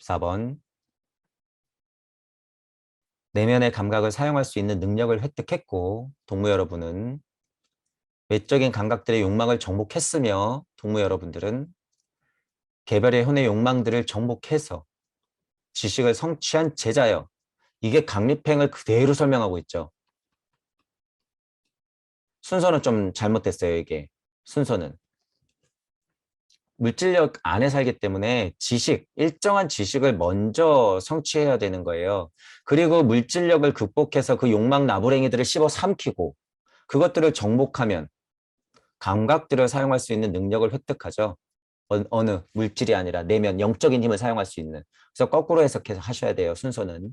14번. 내면의 감각을 사용할 수 있는 능력을 획득했고 동무 여러분은 외적인 감각들의 욕망을 정복했으며 동무 여러분들은 개별의 혼의 욕망들을 정복해서 지식을 성취한 제자여. 이게 강립행을 그대로 설명하고 있죠. 순서는 좀 잘못됐어요. 이게 순서는. 물질력 안에 살기 때문에 일정한 지식을 먼저 성취해야 되는 거예요. 그리고 물질력을 극복해서 그 욕망 나부랭이들을 씹어 삼키고 그것들을 정복하면 감각들을 사용할 수 있는 능력을 획득하죠. 어느 물질이 아니라 내면 영적인 힘을 사용할 수 있는. 그래서 거꾸로 해석해서 하셔야 돼요. 순서는.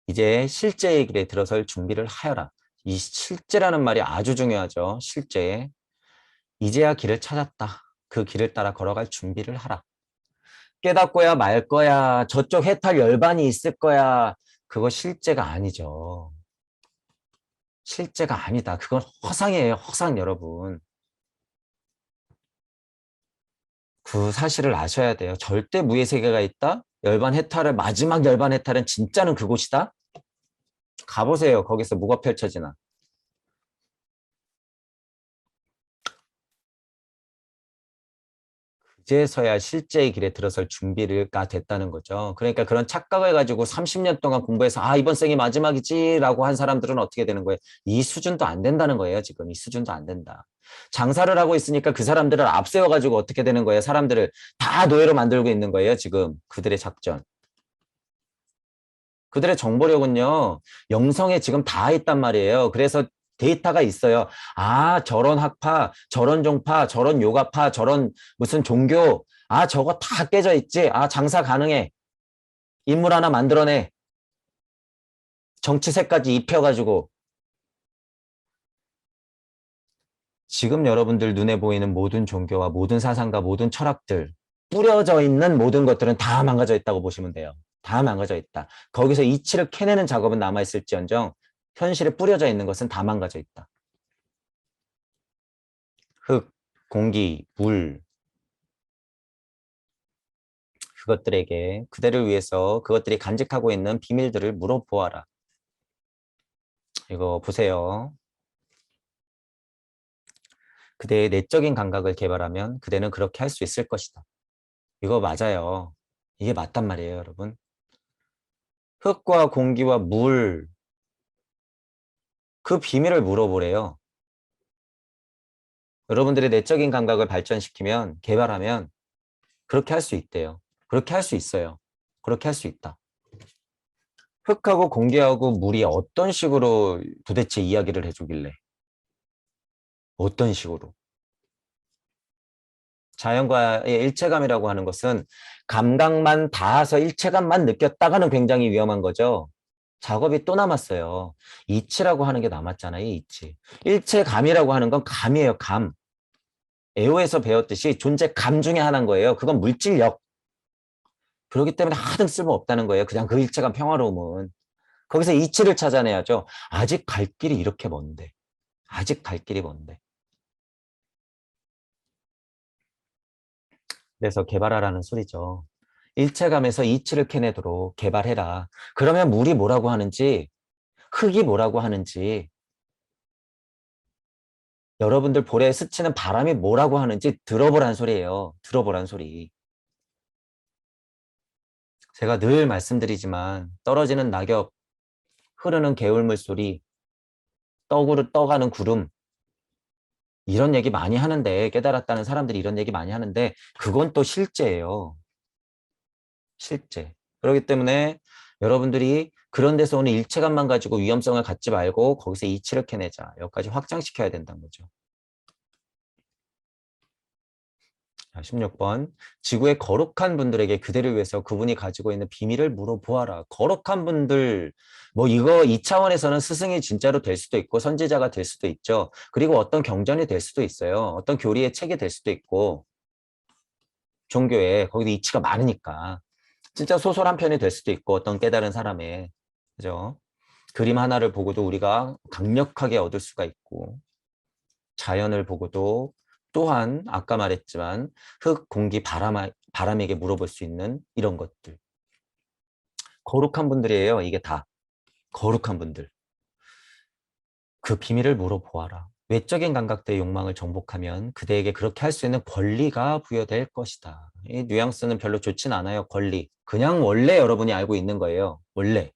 이제 실제의 길에 들어설 준비를 하여라. 이 실제라는 말이 아주 중요하죠. 실제. 이제야 길을 찾았다. 그 길을 따라 걸어갈 준비를 하라. 깨닫고야 말 거야. 저쪽 해탈 열반이 있을 거야. 그거 실제가 아니죠. 실제가 아니다. 그건 허상이에요. 허상 여러분. 그 사실을 아셔야 돼요. 절대 무의 세계가 있다. 마지막 열반 해탈은 진짜는 그곳이다. 가보세요. 거기서 뭐가 펼쳐지나. 이제서야 실제의 길에 들어설 준비가 됐다는 거죠. 그러니까 그런 착각을 가지고 30년 동안 공부해서 이번 생이 마지막이지 라고 한 사람들은 어떻게 되는 거예요? 이 수준도 안 된다는 거예요. 지금 이 수준도 안 된다. 장사를 하고 있으니까 그 사람들을 앞세워 가지고 어떻게 되는 거예요? 사람들을 다 노예로 만들고 있는 거예요. 지금 그들의 작전. 그들의 정보력은요. 영성에 지금 다 있단 말이에요. 그래서 데이터가 있어요. 저런 학파, 저런 종파, 저런 요가파, 저런 무슨 종교, 저거 다 깨져 있지. 장사 가능해. 인물 하나 만들어내. 정치색까지 입혀가지고. 지금 여러분들 눈에 보이는 모든 종교와 모든 사상과 모든 철학들, 뿌려져 있는 모든 것들은 다 망가져 있다고 보시면 돼요. 다 망가져 있다. 거기서 이치를 캐내는 작업은 남아있을지언정 현실에 뿌려져 있는 것은 다 망가져 있다. 흙, 공기, 물, 그것들에게 그대를 위해서 그것들이 간직하고 있는 비밀들을 물어보아라. 이거 보세요. 그대의 내적인 감각을 개발하면 그대는 그렇게 할 수 있을 것이다. 이거 맞아요. 이게 맞단 말이에요, 여러분. 흙과 공기와 물, 그 비밀을 물어보래요. 여러분들의 내적인 감각을 발전시키면, 개발하면 그렇게 할 수 있대요. 그렇게 할 수 있어요. 그렇게 할 수 있다. 흙하고 공기하고 물이 어떤 식으로 도대체 이야기를 해주길래? 어떤 식으로? 자연과의 일체감이라고 하는 것은 감각만 닿아서 일체감만 느꼈다가는 굉장히 위험한 거죠. 작업이 또 남았어요. 이치라고 하는 게 남았잖아요. 이치. 일체감이라고 하는 건 감이에요. 감. 에오에서 배웠듯이 존재감 중에 하나인 거예요. 그건 물질력. 그렇기 때문에 하등 쓸모없다는 거예요. 그냥 그 일체감 평화로움은. 거기서 이치를 찾아내야죠. 아직 갈 길이 이렇게 먼데. 아직 갈 길이 먼데. 그래서 개발하라는 소리죠. 일체감에서 이치를 캐내도록 개발해라. 그러면 물이 뭐라고 하는지, 흙이 뭐라고 하는지, 여러분들 볼에 스치는 바람이 뭐라고 하는지 들어보란 소리예요. 들어보란 소리. 제가 늘 말씀드리지만 떨어지는 낙엽, 흐르는 개울물 소리, 떠가는 구름, 이런 얘기 많이 하는데, 깨달았다는 사람들이 이런 얘기 많이 하는데 그건 또 실제예요. 실제. 그렇기 때문에 여러분들이 그런 데서 오는 일체감만 가지고 위험성을 갖지 말고 거기서 이치를 캐내자. 여기까지 확장시켜야 된다는 거죠. 16번. 지구의 거룩한 분들에게 그대를 위해서 그분이 가지고 있는 비밀을 물어보아라. 거룩한 분들, 이거 이 차원에서는 스승이 진짜로 될 수도 있고 선지자가 될 수도 있죠. 그리고 어떤 경전이 될 수도 있어요. 어떤 교리의 책이 될 수도 있고 종교에 거기도 이치가 많으니까 진짜 소설 한 편이 될 수도 있고 어떤 깨달은 사람의 그죠? 그림 하나를 보고도 우리가 강력하게 얻을 수가 있고 자연을 보고도 또한 아까 말했지만 흙, 공기, 바람에게 물어볼 수 있는 이런 것들. 거룩한 분들이에요. 이게 다. 거룩한 분들. 그 비밀을 물어보아라. 외적인 감각들의 욕망을 정복하면 그대에게 그렇게 할 수 있는 권리가 부여될 것이다. 이 뉘앙스는 별로 좋진 않아요. 권리. 그냥 원래 여러분이 알고 있는 거예요. 원래.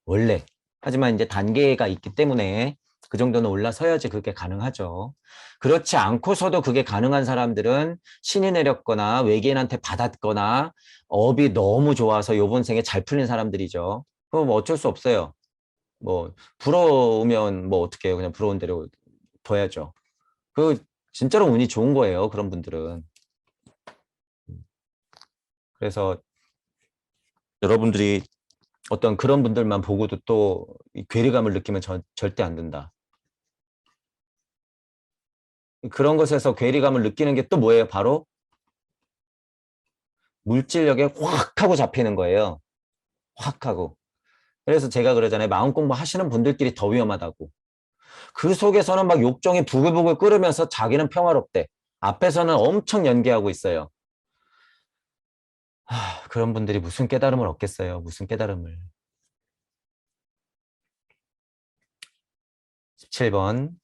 원래. 하지만 이제 단계가 있기 때문에 그 정도는 올라서야지 그게 가능하죠. 그렇지 않고서도 그게 가능한 사람들은 신이 내렸거나 외계인한테 받았거나 업이 너무 좋아서 요번 생에 잘 풀린 사람들이죠. 그거 뭐 어쩔 수 없어요. 뭐 부러우면 뭐 어떻게 해요. 그냥 부러운 대로 둬야죠. 그 진짜로 운이 좋은 거예요. 그런 분들은. 그래서 여러분들이 어떤 그런 분들만 보고도 또 괴리감을 느끼면 절대 안 된다. 그런 것에서 괴리감을 느끼는 게 또 뭐예요? 바로 물질력에 확 하고 잡히는 거예요. 확 하고. 그래서 제가 그러잖아요. 마음 공부 하시는 분들끼리 더 위험하다고. 그 속에서는 막 욕정이 부글부글 끓으면서 자기는 평화롭대. 앞에서는 엄청 연기하고 있어요. 그런 분들이 무슨 깨달음을 얻겠어요. 무슨 깨달음을. 17번.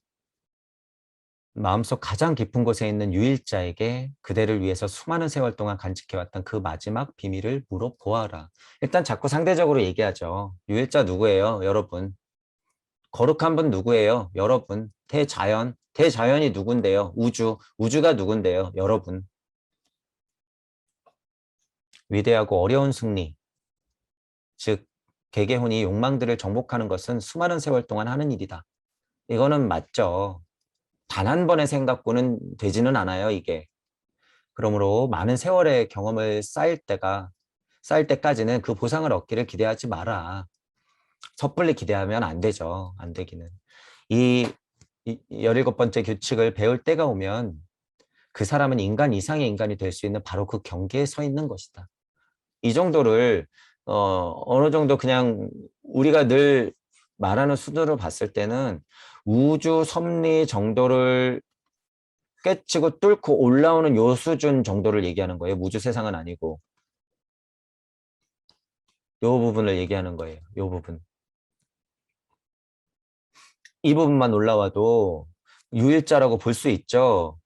마음속 가장 깊은 곳에 있는 유일자에게 그대를 위해서 수많은 세월 동안 간직해왔던 그 마지막 비밀을 물어보아라. 일단 자꾸 상대적으로 얘기하죠. 유일자 누구예요? 여러분. 거룩한 분 누구예요? 여러분. 대자연. 대자연이 누군데요? 우주. 우주가 누군데요? 여러분. 위대하고 어려운 승리. 즉 개개혼이 욕망들을 정복하는 것은 수많은 세월 동안 하는 일이다. 이거는 맞죠. 단 한 번의 생각고는 되지는 않아요, 이게. 그러므로 많은 세월의 경험을 쌓일 때까지는 그 보상을 얻기를 기대하지 마라. 섣불리 기대하면 안 되죠. 안 되기는. 이 17번째 규칙을 배울 때가 오면 그 사람은 인간 이상의 인간이 될 수 있는 바로 그 경계에 서 있는 것이다. 이 정도를 어느 정도 그냥 우리가 늘 말하는 수준으로 봤을 때는 우주 섭리 정도를 깨치고 뚫고 올라오는 요 수준 정도를 얘기하는 거예요. 우주 세상은 아니고. 요 부분을 얘기하는 거예요. 요 부분. 이 부분만 올라와도 유일자라고 볼 수 있죠.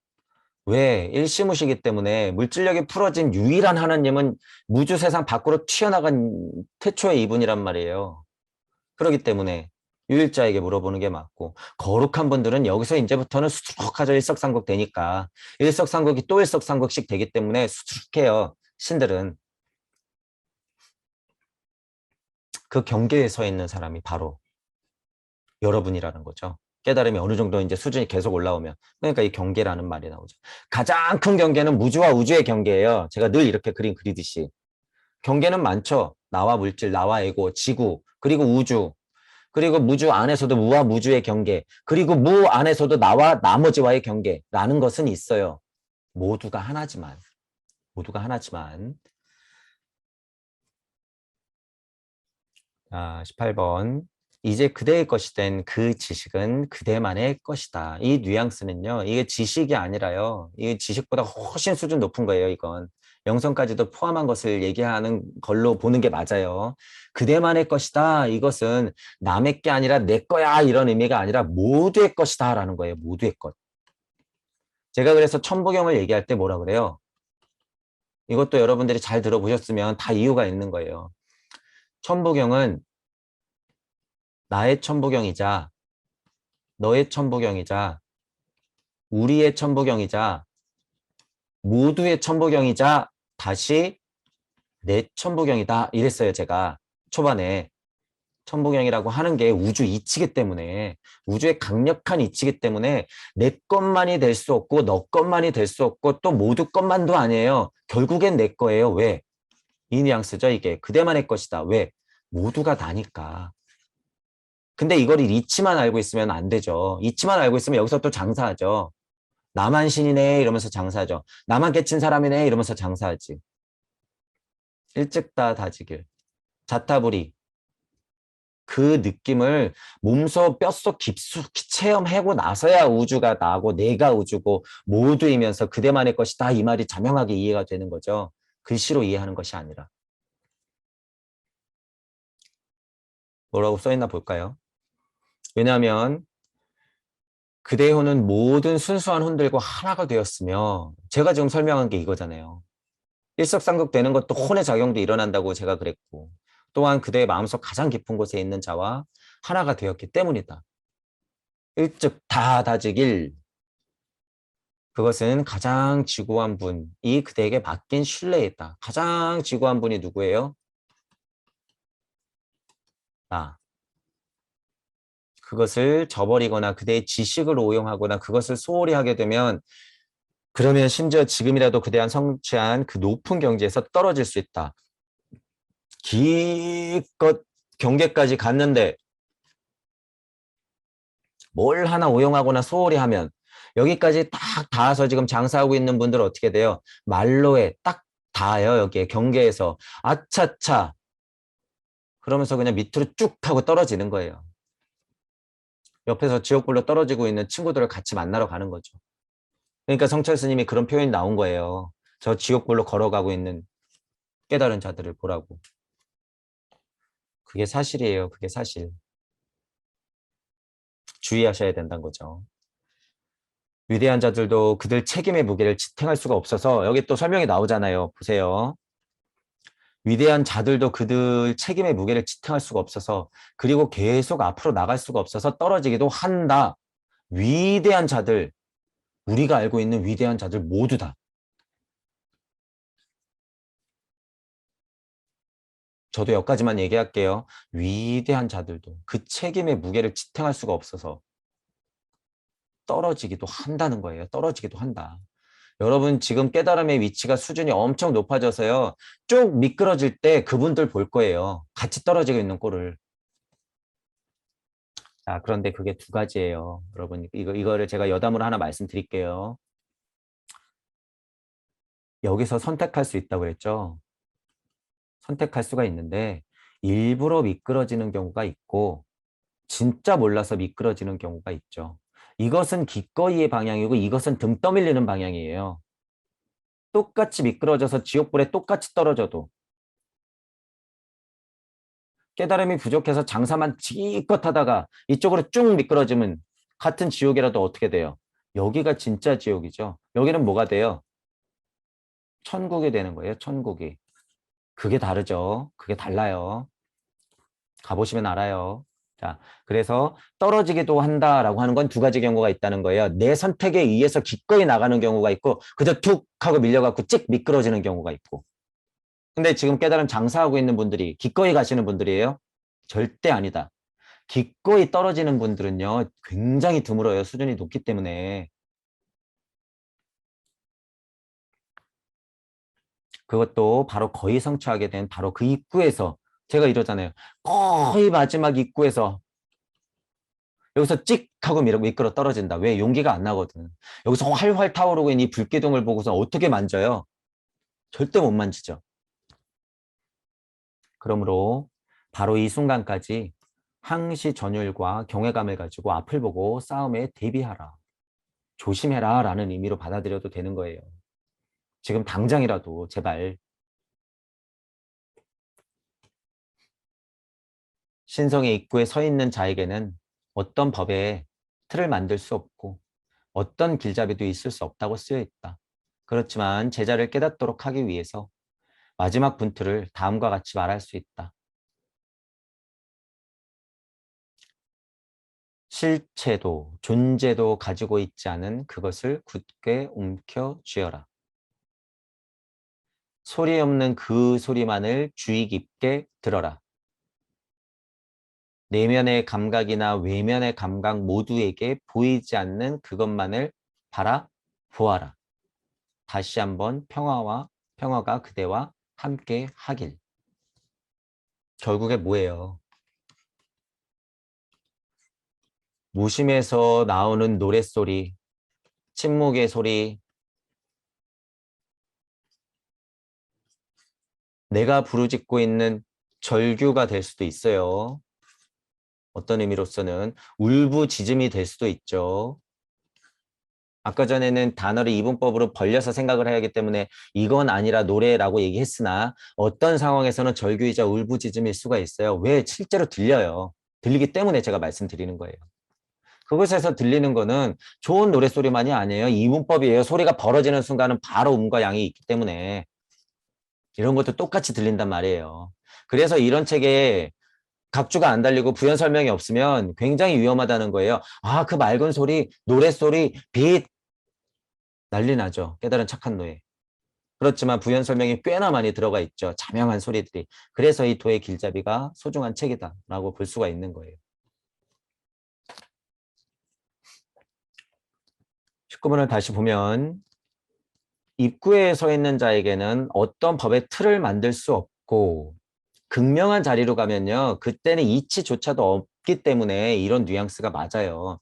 왜? 일시무시기 때문에 물질력이 풀어진 유일한 하나님은 우주 세상 밖으로 튀어나간 태초의 이분이란 말이에요. 그렇기 때문에 유일자에게 물어보는 게 맞고 거룩한 분들은 여기서 이제부터는 수두룩하죠. 일석삼국 되니까. 일석삼국이 또 일석삼국씩 되기 때문에 수두룩해요. 신들은. 그 경계에 서 있는 사람이 바로 여러분이라는 거죠. 깨달음이 어느 정도 이제 수준이 계속 올라오면. 그러니까 이 경계라는 말이 나오죠. 가장 큰 경계는 무주와 우주의 경계예요. 제가 늘 이렇게 그림 그리듯이. 경계는 많죠. 나와 물질, 나와 에고, 지구, 그리고 우주, 그리고 무주 안에서도 무와 무주의 경계, 그리고 무 안에서도 나와 나머지와의 경계라는 것은 있어요. 모두가 하나지만. 모두가 하나지만. 18번. 이제 그대의 것이 된 그 지식은 그대만의 것이다. 이 뉘앙스는요. 이게 지식이 아니라요. 이게 지식보다 훨씬 수준 높은 거예요. 이건. 영성까지도 포함한 것을 얘기하는 걸로 보는 게 맞아요. 그대만의 것이다. 이것은 남의 게 아니라 내 거야. 이런 의미가 아니라 모두의 것이다. 라는 거예요. 모두의 것. 제가 그래서 천부경을 얘기할 때 뭐라 그래요? 이것도 여러분들이 잘 들어보셨으면 다 이유가 있는 거예요. 천부경은 나의 천부경이자 너의 천부경이자 우리의 천부경이자 모두의 천부경이자 다시 내 천부경이다 이랬어요. 제가 초반에. 천부경이라고 하는 게 우주 이치기 때문에 우주의 강력한 이치기 때문에 내 것만이 될 수 없고 너 것만이 될 수 없고 또 모두 것만도 아니에요. 결국엔 내 거예요. 왜? 이 뉘앙스죠. 이게 그대만의 것이다. 왜? 모두가 나니까. 근데 이걸 이치만 알고 있으면 안 되죠. 이치만 알고 있으면 여기서 또 장사하죠. 나만 신이네 이러면서 장사하죠. 나만 깨친 사람이네 이러면서 장사하지. 일찍 다 다지길. 자타부리. 그 느낌을 몸소 뼛속 깊숙이 체험하고 나서야 우주가 나고 내가 우주고 모두이면서 그대만의 것이다. 이 말이 자명하게 이해가 되는 거죠. 글씨로 이해하는 것이 아니라. 뭐라고 써있나 볼까요? 왜냐하면 그대의 혼은 모든 순수한 혼들과 하나가 되었으며 제가 지금 설명한 게 이거잖아요. 일석삼극 되는 것도 혼의 작용도 일어난다고 제가 그랬고 또한 그대의 마음속 가장 깊은 곳에 있는 자와 하나가 되었기 때문이다. 일즉 다 다지길 그것은 가장 지고한 분이 그대에게 맡긴 신뢰이다. 가장 지고한 분이 누구예요? 나. 그것을 저버리거나 그대의 지식을 오용하거나 그것을 소홀히 하게 되면 그러면 심지어 지금이라도 그대한 성취한 그 높은 경지에서 떨어질 수 있다. 기껏 경계까지 갔는데 뭘 하나 오용하거나 소홀히 하면 여기까지 딱 닿아서 지금 장사하고 있는 분들은 어떻게 돼요? 말로에 딱 닿아요. 여기에 경계에서 아차차 그러면서 그냥 밑으로 쭉 하고 떨어지는 거예요. 옆에서 지옥불로 떨어지고 있는 친구들을 같이 만나러 가는 거죠. 그러니까 성철 스님이 그런 표현이 나온 거예요. 저 지옥불로 걸어가고 있는 깨달은 자들을 보라고. 그게 사실이에요. 그게 사실. 주의하셔야 된다는 거죠. 위대한 자들도 그들 책임의 무게를 지탱할 수가 없어서 여기 또 설명이 나오잖아요. 보세요. 위대한 자들도 그들 책임의 무게를 지탱할 수가 없어서 그리고 계속 앞으로 나갈 수가 없어서 떨어지기도 한다. 위대한 자들, 우리가 알고 있는 위대한 자들 모두 다. 저도 여기까지만 얘기할게요. 위대한 자들도 그 책임의 무게를 지탱할 수가 없어서 떨어지기도 한다는 거예요. 떨어지기도 한다. 여러분 지금 깨달음의 위치가 수준이 엄청 높아져서요. 쭉 미끄러질 때 그분들 볼 거예요. 같이 떨어지고 있는 꼴을. 자, 그런데 그게 두 가지예요. 여러분 이거를 제가 여담으로 하나 말씀드릴게요. 여기서 선택할 수 있다고 했죠. 선택할 수가 있는데 일부러 미끄러지는 경우가 있고 진짜 몰라서 미끄러지는 경우가 있죠. 이것은 기꺼이의 방향이고 이것은 등 떠밀리는 방향이에요. 똑같이 미끄러져서 지옥불에 똑같이 떨어져도 깨달음이 부족해서 장사만 지껏 하다가 이쪽으로 쭉 미끄러지면 같은 지옥이라도 어떻게 돼요? 여기가 진짜 지옥이죠. 여기는 뭐가 돼요? 천국이 되는 거예요. 천국이. 그게 다르죠. 그게 달라요. 가보시면 알아요. 자, 그래서 떨어지기도 한다라고 하는 건 두 가지 경우가 있다는 거예요. 내 선택에 의해서 기꺼이 나가는 경우가 있고 그저 툭 하고 밀려갖고 찍 미끄러지는 경우가 있고. 근데 지금 깨달음 장사하고 있는 분들이 기꺼이 가시는 분들이에요? 절대 아니다. 기꺼이 떨어지는 분들은요. 굉장히 드물어요. 수준이 높기 때문에. 그것도 바로 거의 성취하게 된 바로 그 입구에서 제가 이러잖아요. 거의 마지막 입구에서 여기서 찍 하고 미끄러 떨어진다. 왜? 용기가 안 나거든. 여기서 활활 타오르고 있는 이 불기둥을 보고서 어떻게 만져요? 절대 못 만지죠. 그러므로 바로 이 순간까지 항시 전율과 경외감을 가지고 앞을 보고 싸움에 대비하라. 조심해라 라는 의미로 받아들여도 되는 거예요. 지금 당장이라도 제발 신성의 입구에 서 있는 자에게는 어떤 법에 틀을 만들 수 없고 어떤 길잡이도 있을 수 없다고 쓰여 있다. 그렇지만 제자를 깨닫도록 하기 위해서 마지막 분투를 다음과 같이 말할 수 있다. 실체도 존재도 가지고 있지 않은 그것을 굳게 움켜 쥐어라. 소리 없는 그 소리만을 주의 깊게 들어라. 내면의 감각이나 외면의 감각 모두에게 보이지 않는 그것만을 바라보아라. 다시 한번 평화가 그대와 함께 하길. 결국에 뭐예요? 무심에서 나오는 노랫소리, 침묵의 소리, 내가 부르짖고 있는 절규가 될 수도 있어요. 어떤 의미로서는 울부짖음이 될 수도 있죠. 아까 전에는 단어를 이분법으로 벌려서 생각을 해야 하기 때문에 이건 아니라 노래라고 얘기했으나 어떤 상황에서는 절규이자 울부짖음일 수가 있어요. 왜? 실제로 들려요. 들리기 때문에 제가 말씀드리는 거예요. 그곳에서 들리는 거는 좋은 노랫소리만이 아니에요. 이분법이에요. 소리가 벌어지는 순간은 바로 음과 양이 있기 때문에 이런 것도 똑같이 들린단 말이에요. 그래서 이런 책에 각주가 안 달리고 부연 설명이 없으면 굉장히 위험하다는 거예요. 아, 그 맑은 소리, 노랫소리, 빛 난리 나죠. 깨달은 착한 노예. 그렇지만 부연 설명이 꽤나 많이 들어가 있죠. 자명한 소리들이. 그래서 이 도의 길잡이가 소중한 책이다라고 볼 수가 있는 거예요. 19번을 다시 보면 입구에 서 있는 자에게는 어떤 법의 틀을 만들 수 없고 극명한 자리로 가면요. 그때는 이치조차도 없기 때문에 이런 뉘앙스가 맞아요.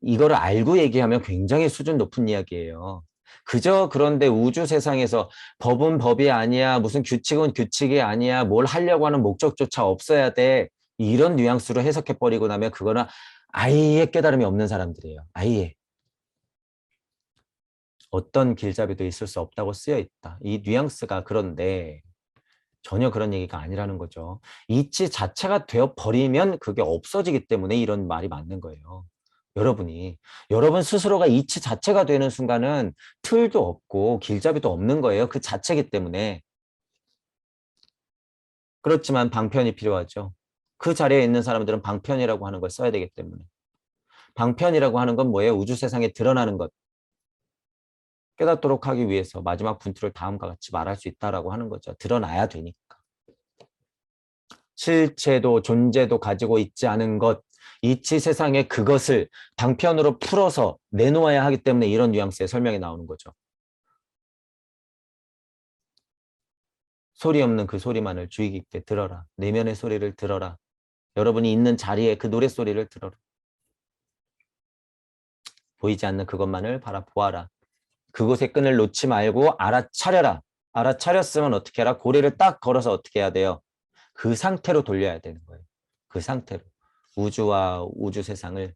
이거를 알고 얘기하면 굉장히 수준 높은 이야기예요. 그저 그런데 우주 세상에서 법은 법이 아니야. 무슨 규칙은 규칙이 아니야. 뭘 하려고 하는 목적조차 없어야 돼. 이런 뉘앙스로 해석해버리고 나면 그거는 아예 깨달음이 없는 사람들이에요. 아예. 어떤 길잡이도 있을 수 없다고 쓰여 있다. 이 뉘앙스가 그런데 전혀 그런 얘기가 아니라는 거죠. 이치 자체가 되어버리면 그게 없어지기 때문에 이런 말이 맞는 거예요. 여러분 스스로가 이치 자체가 되는 순간은 틀도 없고 길잡이도 없는 거예요. 그 자체이기 때문에. 그렇지만 방편이 필요하죠. 그 자리에 있는 사람들은 방편이라고 하는 걸 써야 되기 때문에. 방편이라고 하는 건 뭐예요? 우주 세상에 드러나는 것. 깨닫도록 하기 위해서 마지막 분투를 다음과 같이 말할 수 있다라고 하는 거죠. 드러나야 되니까. 실체도 존재도 가지고 있지 않은 것, 이치 세상의 그것을 방편으로 풀어서 내놓아야 하기 때문에 이런 뉘앙스의 설명이 나오는 거죠. 소리 없는 그 소리만을 주의 깊게 들어라. 내면의 소리를 들어라. 여러분이 있는 자리에 그 노랫소리를 들어라. 보이지 않는 그것만을 바라보아라. 그곳의 끈을 놓지 말고 알아차려라. 알아차렸으면 어떻게 해라? 고리를 딱 걸어서 어떻게 해야 돼요? 그 상태로 돌려야 되는 거예요. 그 상태로. 우주와 우주 세상을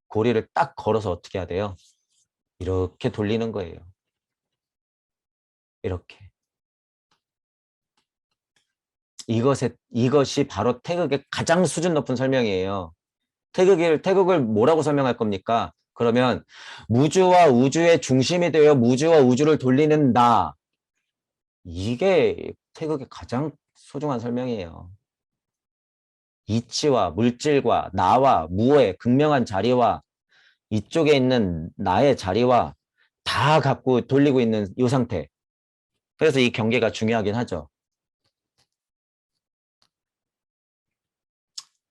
고리를 딱 걸어서 어떻게 해야 돼요? 이렇게 돌리는 거예요. 이렇게. 이것이 바로 태극의 가장 수준 높은 설명이에요. 태극을 뭐라고 설명할 겁니까? 그러면 무주와 우주의 중심이 되어 무주와 우주를 돌리는 나. 이게 태극의 가장 소중한 설명이에요. 이치와 물질과 나와 무의 극명한 자리와 이쪽에 있는 나의 자리와 다 갖고 돌리고 있는 이 상태. 그래서 이 경계가 중요하긴 하죠.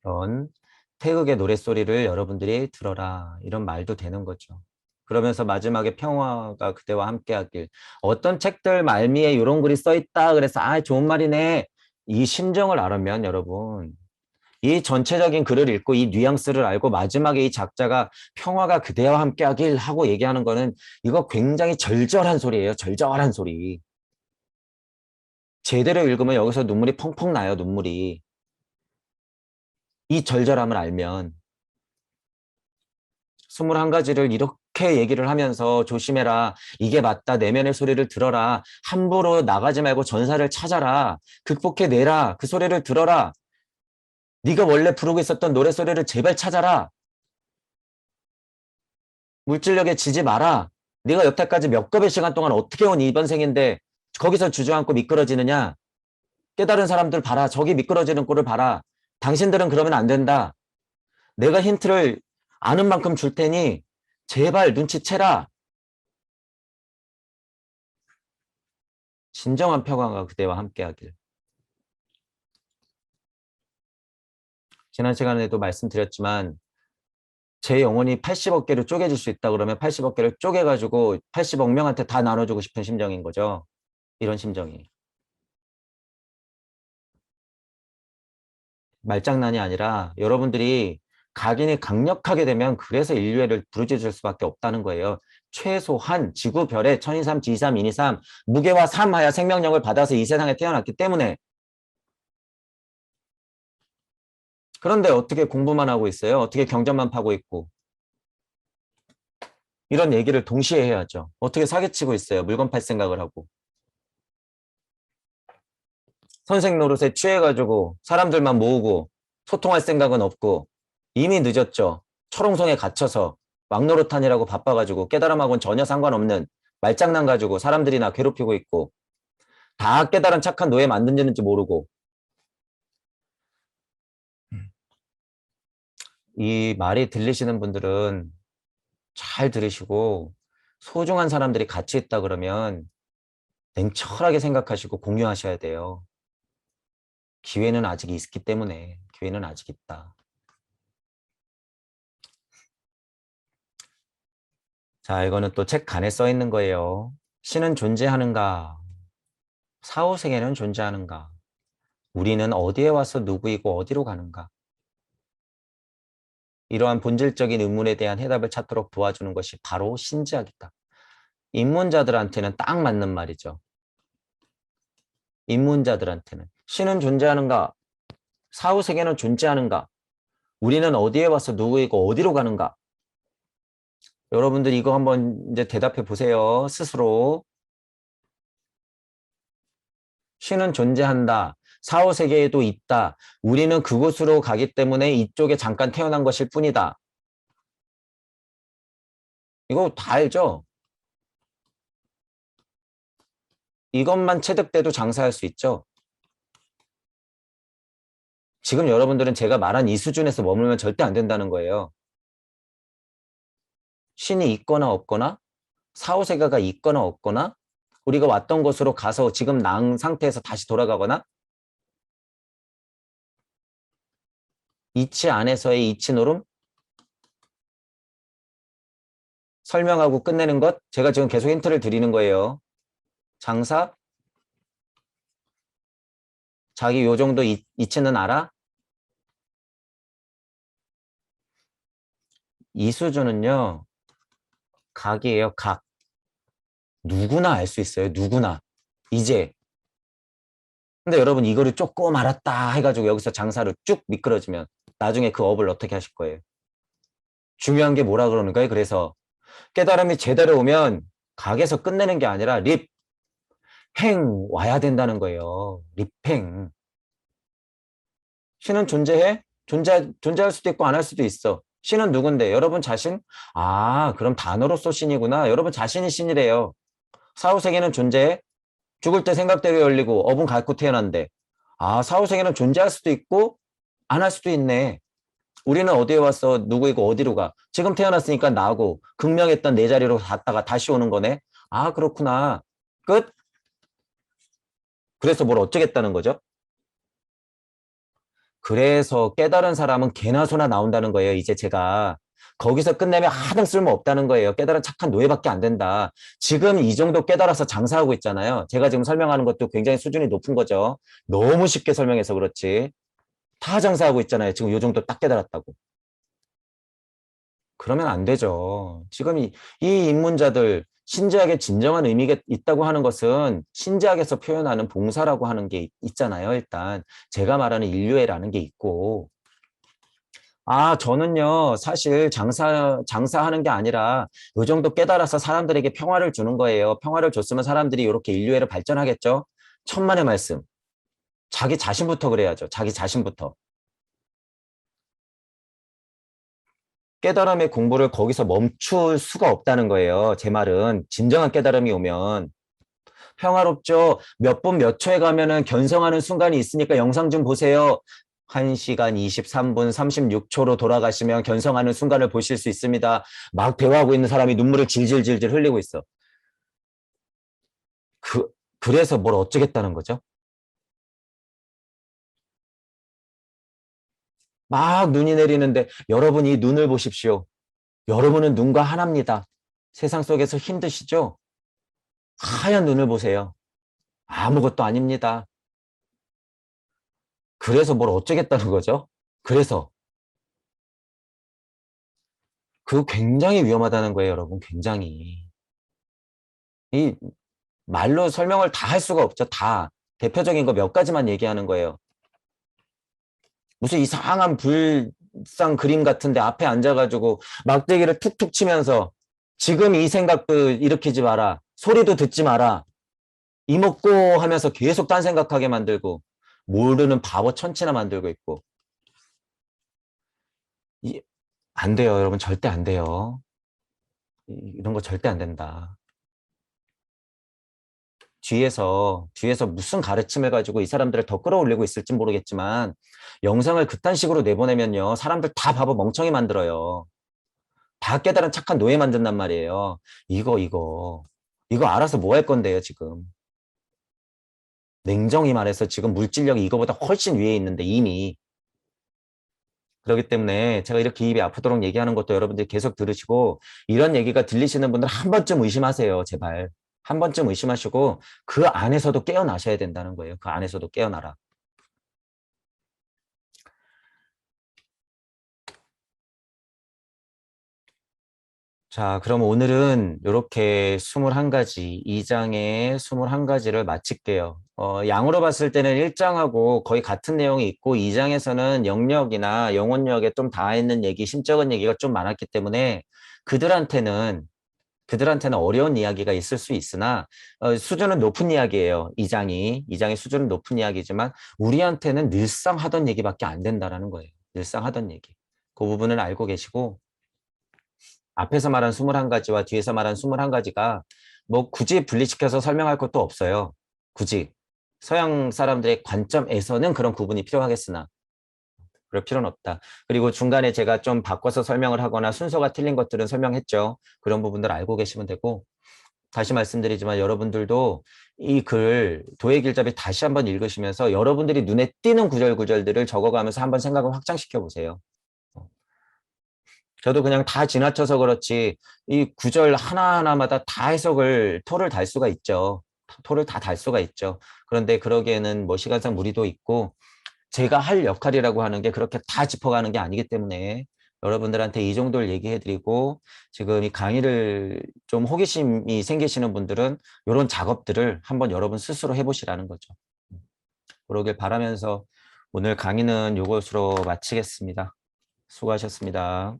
이런 태극의 노랫소리를 여러분들이 들어라. 이런 말도 되는 거죠. 그러면서 마지막에 평화가 그대와 함께하길. 어떤 책들 말미에 이런 글이 써있다. 그래서 아 좋은 말이네. 이 심정을 알으면 여러분 이 전체적인 글을 읽고 이 뉘앙스를 알고 마지막에 이 작자가 평화가 그대와 함께하길 하고 얘기하는 거는 이거 굉장히 절절한 소리예요. 절절한 소리. 제대로 읽으면 여기서 눈물이 펑펑 나요. 눈물이. 이 절절함을 알면 21가지를 이렇게 얘기를 하면서 조심해라. 이게 맞다. 내면의 소리를 들어라. 함부로 나가지 말고 전사를 찾아라. 극복해내라. 그 소리를 들어라. 네가 원래 부르고 있었던 노래소리를 제발 찾아라. 물질력에 지지 마라. 네가 여태까지 몇 겁의 시간 동안 어떻게 온 이번 생인데 거기서 주저앉고 미끄러지느냐. 깨달은 사람들 봐라. 저기 미끄러지는 꼴을 봐라. 당신들은 그러면 안 된다. 내가 힌트를 아는 만큼 줄 테니 제발 눈치채라. 진정한 평화가 그대와 함께하길. 지난 시간에도 말씀드렸지만 제 영혼이 80억 개로 쪼개질 수 있다 그러면 80억 개를 쪼개가지고 80억 명한테 다 나눠주고 싶은 심정인 거죠. 이런 심정이. 말장난이 아니라 여러분들이 각인이 강력하게 되면 그래서 인류애를 부르짖을 수밖에 없다는 거예요. 최소한 지구별에 1023, 지삼, 인이삼, 무게와 삼하야 생명력을 받아서 이 세상에 태어났기 때문에 그런데 어떻게 공부만 하고 있어요? 어떻게 경전만 파고 있고. 이런 얘기를 동시에 해야죠. 어떻게 사기치고 있어요? 물건 팔 생각을 하고. 선생 노릇에 취해가지고 사람들만 모으고 소통할 생각은 없고 이미 늦었죠. 철옹성에 갇혀서 막노릇하느라고 바빠가지고 깨달음하고는 전혀 상관없는 말장난 가지고 사람들이나 괴롭히고 있고 다 깨달은 착한 노예 만드는지 모르고 이 말이 들리시는 분들은 잘 들으시고 소중한 사람들이 같이 있다 그러면 냉철하게 생각하시고 공유하셔야 돼요. 기회는 아직 있기 때문에 기회는 아직 있다. 자, 이거는 또 책 간에 써 있는 거예요. 신은 존재하는가? 사후세계는 존재하는가? 우리는 어디에 와서 누구이고 어디로 가는가? 이러한 본질적인 의문에 대한 해답을 찾도록 도와주는 것이 바로 신지학이다. 입문자들한테는 딱 맞는 말이죠. 입문자들한테는. 신은 존재하는가? 사후세계는 존재하는가? 우리는 어디에 와서 누구이고 어디로 가는가? 여러분들 이거 한번 이제 대답해 보세요. 스스로. 신은 존재한다. 사후세계에도 있다. 우리는 그곳으로 가기 때문에 이쪽에 잠깐 태어난 것일 뿐이다. 이거 다 알죠? 이것만 체득돼도 장사할 수 있죠? 지금 여러분들은 제가 말한 이 수준에서 머물면 절대 안 된다는 거예요. 신이 있거나 없거나 사후세계가 있거나 없거나 우리가 왔던 곳으로 가서 지금 낭 상태에서 다시 돌아가거나 이치 안에서의 이치 노름 설명하고 끝내는 것 제가 지금 계속 힌트를 드리는 거예요. 장사 자기 요 정도 이치는 알아? 이 수준은요. 각이에요. 각. 누구나 알 수 있어요. 누구나. 이제. 근데 여러분 이거를 조금 알았다 해가지고 여기서 장사를 쭉 미끄러지면 나중에 그 업을 어떻게 하실 거예요? 중요한 게 뭐라 그러는 거예요? 그래서 깨달음이 제대로 오면 각에서 끝내는 게 아니라 립, 행 와야 된다는 거예요. 립행. 신은 존재해? 존재할 수도 있고 안 할 수도 있어. 신은 누군데? 여러분 자신? 아, 그럼 단어로서 신이구나. 여러분 자신이 신이래요. 사후세계는 존재해? 죽을 때 생각대로 열리고 업은 갖고 태어난대. 아, 사후세계는 존재할 수도 있고 안 할 수도 있네. 우리는 어디에 왔어? 누구이고 어디로 가? 지금 태어났으니까 나고 극명했던 내 자리로 갔다가 다시 오는 거네. 아, 그렇구나. 끝? 그래서 뭘 어쩌겠다는 거죠? 그래서 깨달은 사람은 개나 소나 나온다는 거예요. 이제 제가. 거기서 끝내면 하등 쓸모 없다는 거예요. 깨달은 착한 노예밖에 안 된다. 지금 이 정도 깨달아서 장사하고 있잖아요. 제가 지금 설명하는 것도 굉장히 수준이 높은 거죠. 너무 쉽게 설명해서 그렇지. 다 장사하고 있잖아요. 지금 이 정도 딱 깨달았다고. 그러면 안 되죠. 지금 이 입문자들 신지학의 진정한 의미가 있다고 하는 것은 신지학에서 표현하는 봉사라고 하는 게 있잖아요. 일단 제가 말하는 인류애라는 게 있고 아 저는요 사실 장사하는 게 아니라 요 정도 깨달아서 사람들에게 평화를 주는 거예요. 평화를 줬으면 사람들이 이렇게 인류애로 발전하겠죠. 천만의 말씀. 자기 자신부터 그래야죠. 자기 자신부터. 깨달음의 공부를 거기서 멈출 수가 없다는 거예요. 제 말은 진정한 깨달음이 오면 평화롭죠. 몇 분 몇 초에 가면은 견성하는 순간이 있으니까 영상 좀 보세요. 1시간 23분 36초로 돌아가시면 견성하는 순간을 보실 수 있습니다. 막 대화하고 있는 사람이 눈물을 질질질질 흘리고 있어. 그래서 뭘 어쩌겠다는 거죠? 막 눈이 내리는데 여러분 이 눈을 보십시오. 여러분은 눈과 하나입니다. 세상 속에서 힘드시죠? 하얀 눈을 보세요. 아무것도 아닙니다. 그래서 뭘 어쩌겠다는 거죠? 그래서 그거 굉장히 위험하다는 거예요, 여러분. 굉장히. 이 말로 설명을 다 할 수가 없죠. 다. 대표적인 거 몇 가지만 얘기하는 거예요. 무슨 이상한 불상 그림 같은데 앞에 앉아가지고 막대기를 툭툭 치면서 지금 이 생각도 일으키지 마라. 소리도 듣지 마라. 이먹고 하면서 계속 딴 생각하게 만들고 모르는 바보 천치나 만들고 있고 안 돼요. 여러분 절대 안 돼요. 이런 거 절대 안 된다. 뒤에서 무슨 가르침을 가지고 이 사람들을 더 끌어올리고 있을지 모르겠지만 영상을 그딴 식으로 내보내면요. 사람들 다 바보 멍청이 만들어요. 다 깨달은 착한 노예 만든단 말이에요. 이거 알아서 뭐 할 건데요, 지금. 냉정히 말해서 지금 물질력이 이거보다 훨씬 위에 있는데 이미. 그렇기 때문에 제가 이렇게 입이 아프도록 얘기하는 것도 여러분들이 계속 들으시고 이런 얘기가 들리시는 분들 한 번쯤 의심하세요, 제발. 한 번쯤 의심하시고 그 안에서도 깨어나셔야 된다는 거예요. 그 안에서도 깨어나라. 자, 그럼 오늘은 이렇게 21가지, 2장에 21가지를 마칠게요. 양으로 봤을 때는 1장하고 거의 같은 내용이 있고 2장에서는 영역이나 영혼력에 좀 닿아 있는 얘기, 심적인 얘기가 좀 많았기 때문에 그들한테는 어려운 이야기가 있을 수 있으나 수준은 높은 이야기예요. 2장의 수준은 높은 이야기지만 우리한테는 늘상 하던 얘기밖에 안 된다라는 거예요. 늘상 하던 얘기. 그 부분을 알고 계시고 앞에서 말한 21가지와 뒤에서 말한 21가지가 뭐 굳이 분리시켜서 설명할 것도 없어요. 굳이. 서양 사람들의 관점에서는 그런 구분이 필요하겠으나 그럴 필요는 없다. 그리고 중간에 제가 좀 바꿔서 설명을 하거나 순서가 틀린 것들은 설명했죠. 그런 부분들 알고 계시면 되고 다시 말씀드리지만 여러분들도 이 글 도예길잡이 다시 한번 읽으시면서 여러분들이 눈에 띄는 구절구절들을 적어가면서 한번 생각을 확장시켜 보세요. 저도 그냥 다 지나쳐서 그렇지 이 구절 하나하나마다 다 해석을 토를 달 수가 있죠. 토를 다 달 수가 있죠. 그런데 그러기에는 뭐 시간상 무리도 있고 제가 할 역할이라고 하는 게 그렇게 다 짚어가는 게 아니기 때문에 여러분들한테 이 정도를 얘기해드리고 지금 이 강의를 좀 호기심이 생기시는 분들은 이런 작업들을 한번 여러분 스스로 해보시라는 거죠. 그러길 바라면서 오늘 강의는 이것으로 마치겠습니다. 수고하셨습니다.